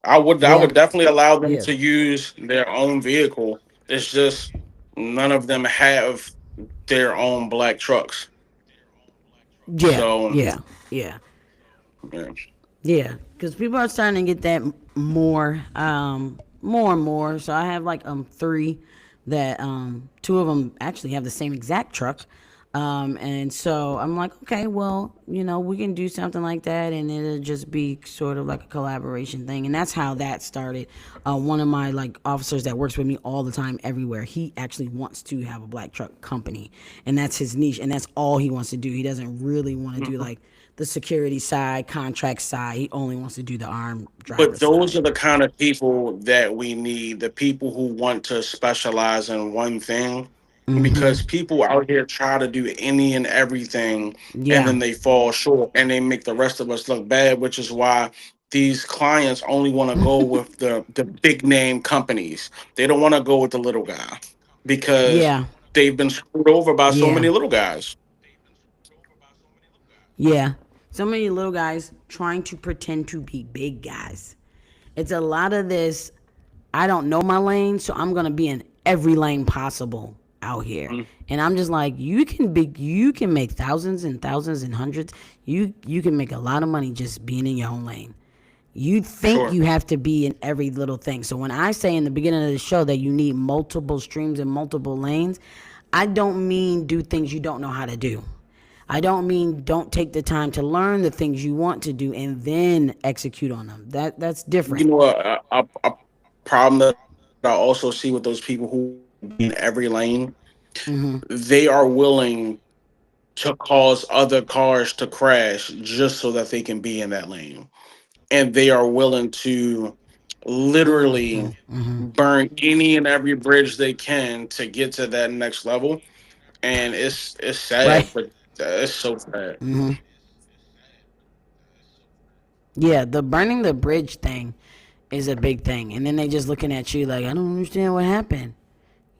I would. I Yeah, would definitely allow them yeah, to use their own vehicle. It's just none of them have their own black trucks. yeah, So yeah, yeah. yeah. Yeah, because people are starting to get that more and more. So I have like three that two of them actually have the same exact truck, and so I'm like, okay, well, we can do something like that, and it'll just be sort of like a collaboration thing, and that's how that started. One of my like officers that works with me all the time, everywhere, he actually wants to have a black truck company, and that's his niche, and that's all he wants to do. He doesn't really want to do like the security side, contract side. He only wants to do the armed driver But those side. are the kind of people that we need, the people who want to specialize in one thing. Mm-hmm. Because people out here try to do any and everything and Yeah. then they fall short and they make the rest of us look bad, which is why these clients only want to go with the big name companies. They don't want to go with the little guy because Yeah. they've been screwed over by so Yeah. many little guys. Yeah. So many little guys trying to pretend to be big guys. It's a lot of this. I don't know my lane, so I'm gonna be in every lane possible out here. Mhm. And I'm just like, you can make thousands and thousands and hundreds. You can make a lot of money just being in your own lane. You For think sure. you have to be in every little thing. So when I say in the beginning of the show that you need multiple streams and multiple lanes, I don't mean do things you don't know how to do. I don't mean don't take the time to learn the things you want to do and then execute on them. That's You different. know, a problem that I also see with those people who be in every lane, Mm-hmm. they are willing to cause other cars to crash just so that they can be in that lane. And they are willing to Mm-hmm. literally Mm-hmm. burn any and every bridge they can to get to that next level. And it's Right. sad, but it's so sad. Mm-hmm. Yeah, the burning the bridge thing is a big thing, and then they just looking at you like, I don't understand what happened.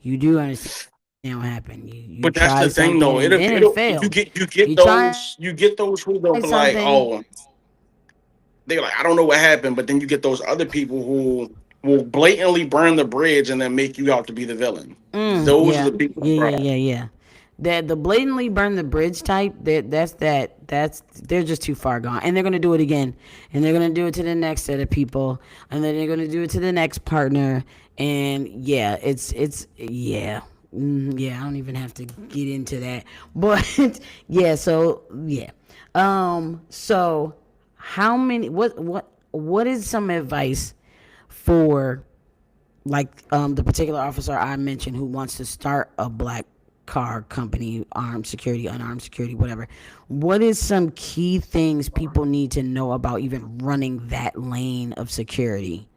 You do understand what happened. You tried But that's something the and thing, it though. failed. It'll You you tried get those who they'll be something. like, oh, they're like, I don't know what happened, but then you get those other people who will blatantly burn the bridge and then make you out to be the villain. Those are Yeah, the people. yeah, yeah, Right. yeah, yeah. That the blatantly burn the bridge type. That's they're just too far gone, and they're gonna do it again, and they're gonna do it to the next set of people, and then they're gonna do it to the next partner, and yeah, it's yeah. Yeah, I don't even have to get into that, but yeah. So yeah, so how many? What is some advice for like the particular officer I mentioned who wants to start a black car company, armed security, unarmed security, whatever. What is some key things people need to know about even running that lane of security?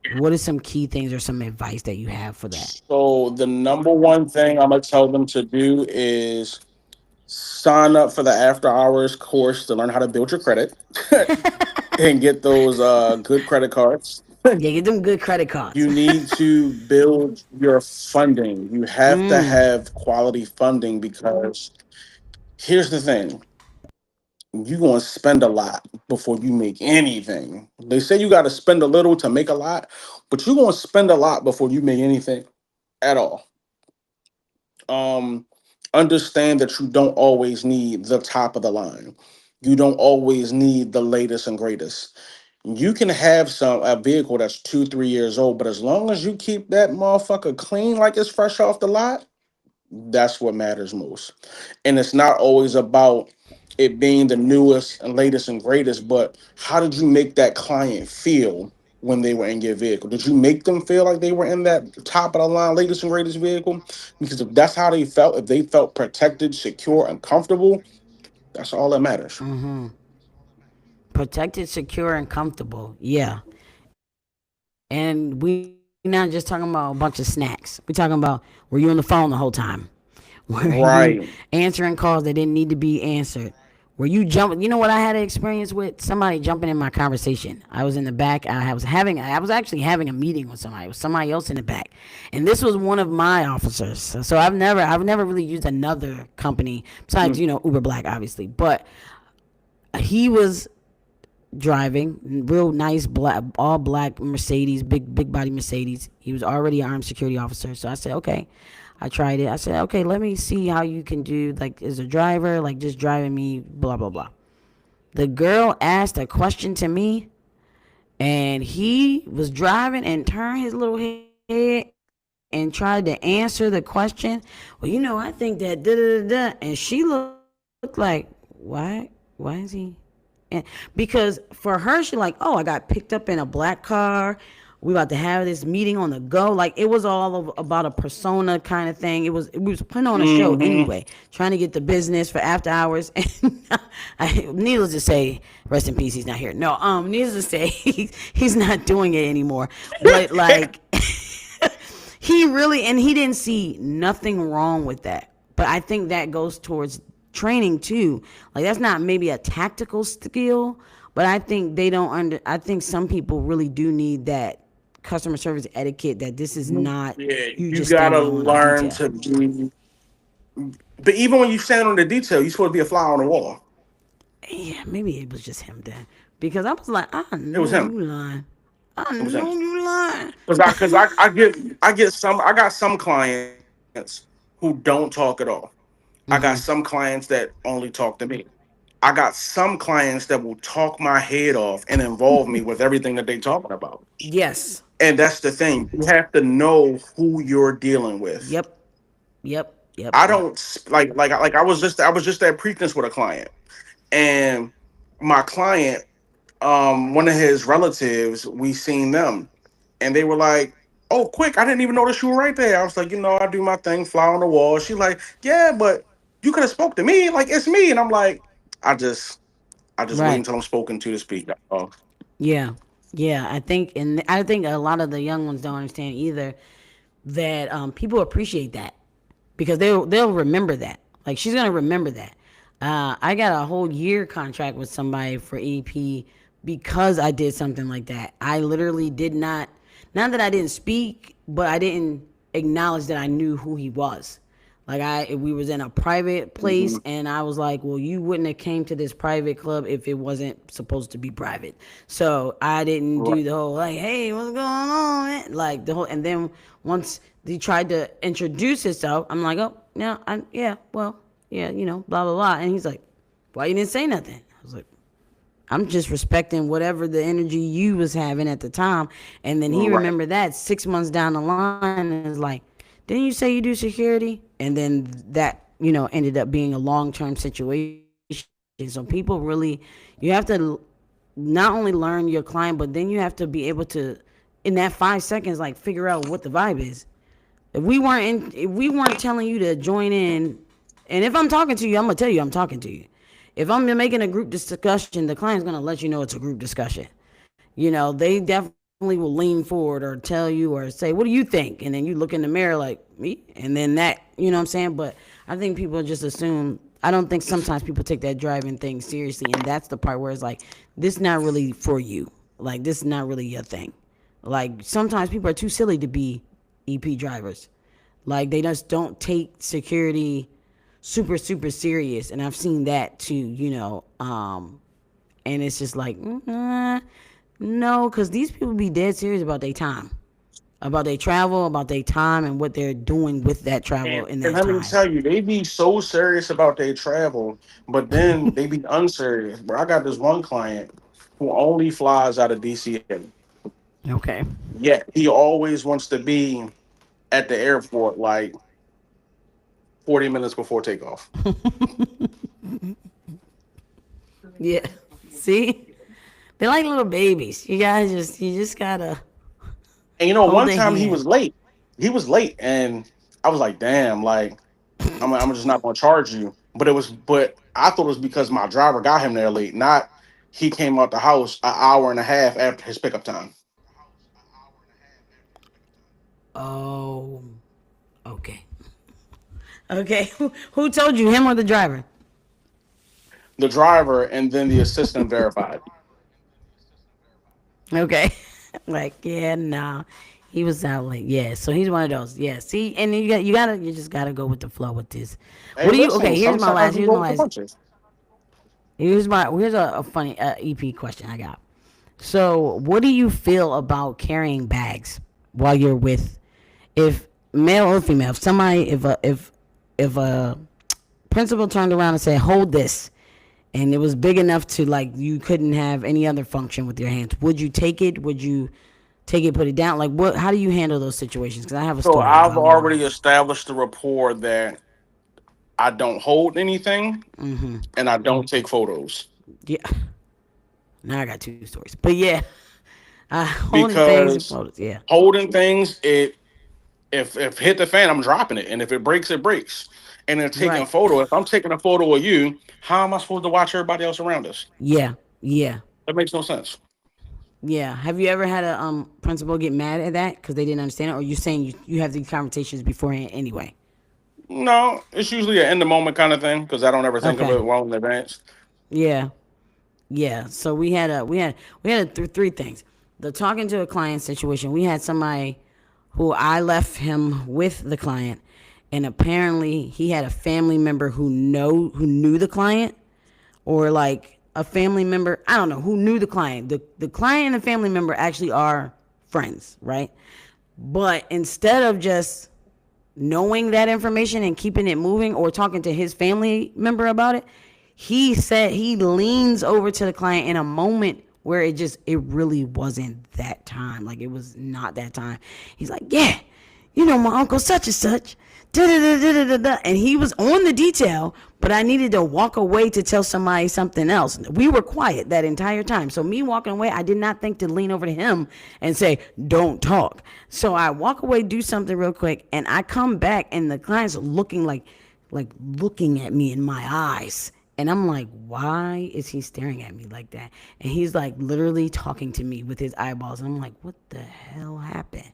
What is some key things or some advice that you have for that? So the number one thing I'm gonna tell them to do is sign up for the after hours course to learn how to build your credit and get those good credit cards. Yeah, get them good credit cards. You need to build your funding. You have to mm, have quality funding because here's the thing: you're going to spend a lot before you make anything. They say you got to spend a little to make a lot, but you're going to spend a lot before you make anything at all. Um, Understand that you don't always need the top of the line. You don't always need the latest and greatest. You can have a vehicle that's 2 3 years old, but as long as you keep that motherfucker clean like it's fresh off the lot, that's what matters most. And it's not always about it being the newest and latest and greatest, but how did you make that client feel when they were in your vehicle? Did you make them feel like they were in that top of the line, latest and greatest vehicle? Because if that's how they felt, if they felt protected, secure, and comfortable, that's all that matters. Protected, secure, and comfortable. Yeah. And we not just talking about a bunch of snacks. We talking about, were you on the phone the whole time? Were you Right. answering calls that didn't need to be answered? Were you jumping? You know what I had an experience with? Somebody jumping in my conversation. I was in the back. I was actually having a meeting with somebody. It was somebody else in the back, and this was one of my officers. So I've never really used another company besides, Uber Black, obviously. But he was driving real nice black, all black Mercedes, big body Mercedes. He was already an armed security officer. So I said, okay. I tried it. I said, okay, let me see how you can do, like, as a driver, like, just driving me, blah blah blah. The girl asked a question to me, and he was driving and turned his little head and tried to answer the question. Well, I think that da da da da, and she looked like, why is he? And because for her, she like, oh, I got picked up in a black car. We about to have this meeting on the go. Like, it was all about a persona kind of thing. We was putting on a show anyway, Mm-hmm. trying to get the business for after hours. And needless to say, rest in peace, he's not here. No, needless to say, he's not doing it anymore. But like, he really, and he didn't see nothing wrong with that. But I think that goes towards training too. Like, that's not maybe a tactical skill, but I think they don't I think some people really do need that customer service etiquette, that this is not Yeah, you you just gotta standing on a learn detail. to be. But even when you stand on the detail, you're supposed to be a fly on the wall. Yeah, maybe it was just him then. Because I was like, I It was know him. you lying. I It was him. know you lying. Because I got some clients who don't talk at all. I got some clients that only talk to me. I got some clients that will talk my head off and involve me with everything that they talking about. Yes. And that's the thing. You have to know who you're dealing with. Yep. Yep. Yep. I Yep. don't like I was just at Preakness with a client, and my client, one of his relatives, we seen them, and they were like, "Oh, quick! I didn't even notice you were right there." I was like, I do my thing, fly on the wall. She's like, "Yeah, but you could have spoke to me, like it's me," and I'm like, I just I just wait Right. until I'm spoken to speak. Oh, Yeah. Yeah. I think a lot of the young ones don't understand either that people appreciate that, because they'll remember that. Like, she's gonna remember that. I got a whole year contract with somebody for EP because I did something like that. I literally did not that I didn't speak, but I didn't acknowledge that I knew who he was. Like, we was in a private place, mhm. and I was like, well, you wouldn't have came to this private club if it wasn't supposed to be private. So I didn't Right, do the whole like, hey, what's going on, man? Like the whole, and then once he tried to introduce himself, I'm like, oh, no, yeah, well, yeah, blah blah blah, and he's like, why you didn't say nothing? I was like, I'm just respecting whatever the energy you was having at the time. And then he right, remembered that 6 months down the line and is like, didn't you say you do security? And then that, ended up being a long-term situation. So people really, you have to not only learn your client, but then you have to be able to, in that 5 seconds, like, figure out what the vibe is. If we weren't telling you to join in, and if I'm talking to you, I'm gonna tell you I'm talking to you. If I'm making a group discussion, the client's gonna let you know it's a group discussion. They definitely will lean forward or tell you or say, "What do you think?" And then you look in the mirror like, "Me," and then that, what I'm saying. But I think people just assume. I don't think sometimes people take that driving thing seriously, and that's the part where it's like, this not really for you. Like, this is not really your thing. Like, sometimes people are too silly to be EP drivers. Like, they just don't take security super serious, and I've seen that too. And it's just like, no, because these people be dead serious about their time, about their travel, about their time, and what they're doing with that travel in and that let me time. tell you, they be so serious about their travel, but then they be unserious. Bro, I got this one client who only flies out of DCA. Okay. Yet he always wants to be at the airport like 40 minutes before takeoff. Yeah. See? They're like little babies. You just gotta And hold one their time hand. he was late, and I was like, damn, like I'm just not gonna charge you. But I thought it was because my driver got him there late, not he came out the house an hour and a half after his pickup time. Oh, okay. Okay. Who told you, him or the driver? The driver and then the assistant verified. Okay. Like, yeah, nah. He was out late. Yeah, so he's one of those. Yeah, see, and you just gotta go with the flow with this. Hey, Okay, listen, sometimes we here's roll my with the last, punches. here's a funny EP question I got. So, what do you feel about carrying bags while you're with, if male or female, if somebody, if a principal turned around and said, "Hold this," and it was big enough to like you couldn't have any other function with your hands, would you take it? Would you take it, put it down? Like, what? How do you handle those situations? Because I have a So story I've about one. already established the rapport that I don't hold anything and I don't take photos Yeah, now I got two stories, but yeah, holding things and because photos. Yeah, holding things, if hit the fan, I'm dropping it, and if it breaks, it breaks. And then taking a right. photo. If I'm taking a photo of you, how am I supposed to watch everybody else around us? Yeah, yeah, That makes no sense. yeah. Have you ever had a principal get mad at that because they didn't understand it, or you saying you have these conversations beforehand anyway? No, it's usually an in the moment kind of thing because I don't ever think of Okay. it well in advance. Yeah. Yeah, so we had three things. The talking to a client situation. We had somebody who I left him with the client, and apparently he had a family member who knew the client, or like a family member. I don't know who knew the client. The client and the family member actually are friends, right? But instead of just knowing that information and keeping it moving or talking to his family member about it, he said he leans over to the client in a moment where it really wasn't that time. Like it was not that time. He's like, yeah, you know, my uncle such and such. Da, da, da, da, da, da. And he was on the detail, but I needed to walk away to tell somebody something else. We were quiet that entire time. So me walking away, I did not think to lean over to him and say, don't talk. So I walk away, do something real quick, and I come back and the client's looking like looking at me in my eyes. And I'm like, why is he staring at me like that? And he's like literally talking to me with his eyeballs. And I'm like, what the hell happened?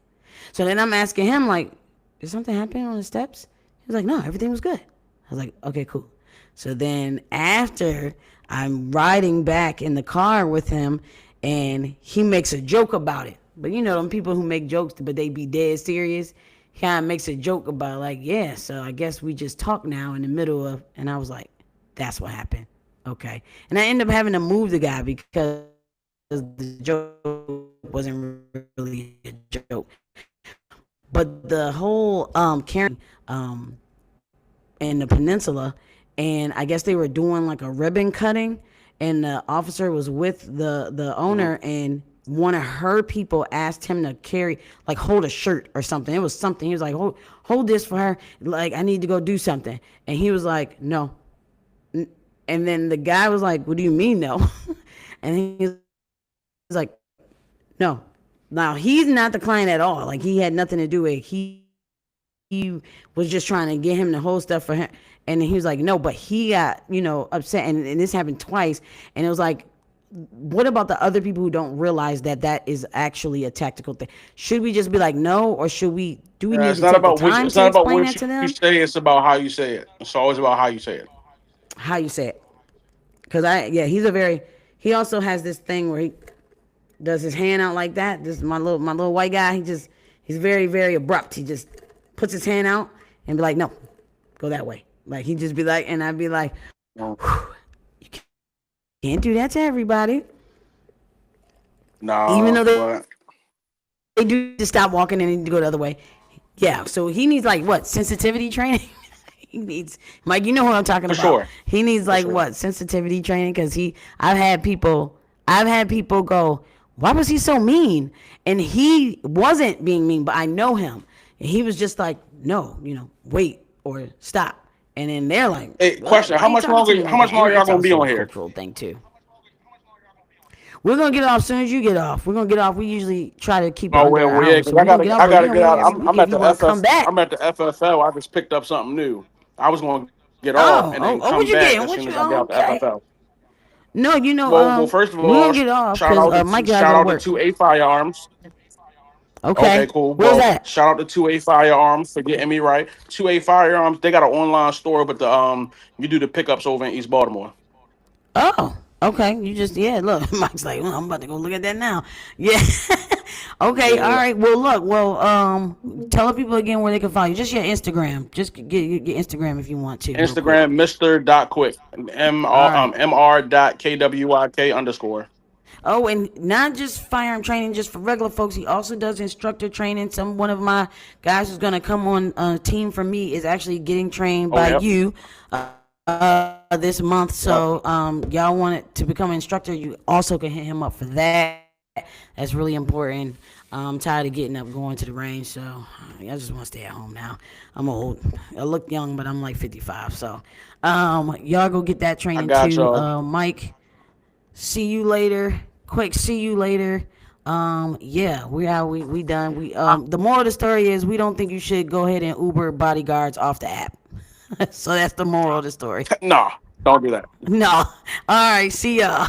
So then I'm asking him, like, did something happen on the steps? He was like, no, everything was good. I was like, okay, cool. So then after I'm riding back in the car with him and he makes a joke about it. But you know, them people who make jokes, but they be dead serious. He kind of makes a joke about like, yeah, so I guess we just talk now in the middle of, and I was like, that's what happened. Okay. And I ended up having to move the guy because the joke wasn't really a joke. But the whole in the peninsula, and I guess they were doing like a ribbon cutting, and the officer was with the Mhm. owner, and one of her people asked him to carry like hold a shirt or something. It was something. He was like, hold this for her. Like I need to go do something, and he was like, no. And then the guy was like, what do you mean no? And he's like, no. Now he's not the client at all. Like he had nothing to do with it. He was just trying to get him to hold stuff for him. And he was like, no, but he got, upset. And this happened twice. And it was like, what about the other people who don't realize that that is actually a tactical thing? Should we just be like, no, or do we need It's to not take the about time it's to not about explain what that to you them? say. It's about how you say it. It's always about how you say it. How you say it? Because he also has this thing where he does his hand out like that. This is my little white guy. He's very, very abrupt. He just puts his hand out and be like, no, go that way. Like he just be like, and I'd be like, No, you can't do that to everybody. Even nah, though but they do to stop walking and need to go the other way. Yeah, so he needs like what, sensitivity training? He needs, Mike, you know what I'm talking for about. sure, He needs for like sure. what, sensitivity training? Because I've had people go, why was he so mean? And he wasn't being mean, but I know him. And he was just like, no, wait or stop. And then they're like, Hey, what? question: Why are you talking to me How like much that? And longer y'all it's gonna be also on a here? cultural thing too. We're gonna get off as soon as you get off. We're gonna get off. We usually try to keep it Oh under well, an well, yeah, hour, because so we're gonna get off. I But gotta you know, get out. we if you want to come back. I'm at the FFL. I just picked up something new. I was going to get off Oh, and oh, then oh, come what you back getting? as What soon you? as I get Oh, out the okay. FFL. No, you know, Well, first of we're all, gonna get off shout because out Mike gotta shout go to out to work. 2A Firearms. Okay, Okay, cool. where's Well, that? shout out to 2A Firearms for getting me right. 2A Firearms, they got an online store, but the you do the pickups over in East Baltimore. Oh, okay. You just yeah. Look, Mike's like, I'm about to go look at that now. Yeah. Okay. All Yeah. right. Well, look. Well, tell the people again where they can find you. Just your Instagram. Just get Instagram if you want to, real quick. Instagram, Mr. All right. Mr.Kwik underscore. Oh, and not just firearm training, just for regular folks. He also does instructor training. One of my guys who's gonna come on a team for me is actually getting trained Oh, by yep. you this month. So Yep. y'all want it to become an instructor, you also can hit him up for that. That's really important. I'm tired of getting up, going to the range, so I just want to stay at home now. I'm old. I look young, but I'm like 55. So, y'all go get that I training got too. y'all. Mike, see you later. Quick, see you later. Yeah, we are we done. The moral of the story is we don't think you should go ahead and Uber bodyguards off the app. So that's the moral of the story. Nah, don't do that. No. All right, see y'all.